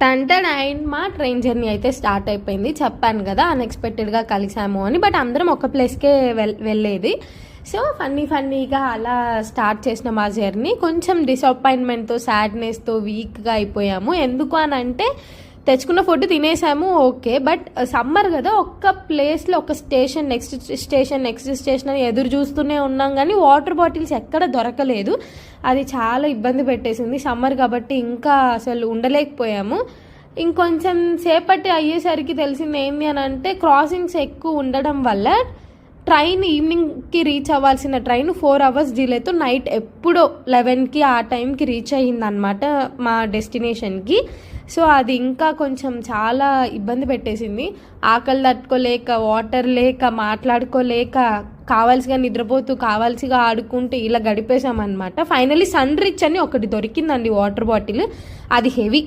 టంటన్ మా train journey అయితే start అయిపోయింది. చెప్పాను కదా అన్ఎక్స్పెక్టెడ్గా కలిసాము అని. బట్ అందరం ఒక ప్లేస్కే వెళ్ళేది. సో ఫన్నీగా అలా స్టార్ట్ చేసిన మా జర్నీ కొంచెం డిసప్పాయింట్మెంట్తో, సాడ్నెస్తో, వీక్గా అయిపోయాము. ఎందుకు అని అంటే తెచ్చుకున్న ఫుడ్ తినేసాము, ఓకే. బట్ సమ్మర్ కదా, ఒక్క ప్లేస్లో ఒక స్టేషన్ నెక్స్ట్ స్టేషన్ అని ఎదురు చూస్తూనే ఉన్నాం, కానీ వాటర్ బాటిల్స్ ఎక్కడ దొరకలేదు. అది చాలా ఇబ్బంది పెట్టేసింది. సమ్మర్ కాబట్టి ఇంకా అసలు ఉండలేకపోయాము. ఇంకొంచెం సేపటి అయ్యేసరికి తెలిసింది ఏంటి అని అంటే, క్రాసింగ్స్ ఎక్కువ ఉండడం వల్ల ట్రైన్ ఈవినింగ్కి రీచ్ అవ్వాల్సిన ట్రైన్ 4 hours డిలేతో నైట్ ఎప్పుడో 11కి ఆ టైంకి రీచ్ అయ్యిందనమాట మా డెస్టినేషన్కి. సో అది ఇంకా కొంచెం చాలా ఇబ్బంది పెట్టేసింది. ఆకలి తట్టుకోలేక, వాటర్ లేక, మాట్లాడుకోలేక, కావాల్సిగా నిద్రపోతూ, కావాల్సిగా ఆడుకుంటూ ఇలా గడిపేసామన్నమాట. ఫైనలీ సన్ రిచ్ అని ఒకటి దొరికిందండి వాటర్ బాటిల్. అది హెవీ,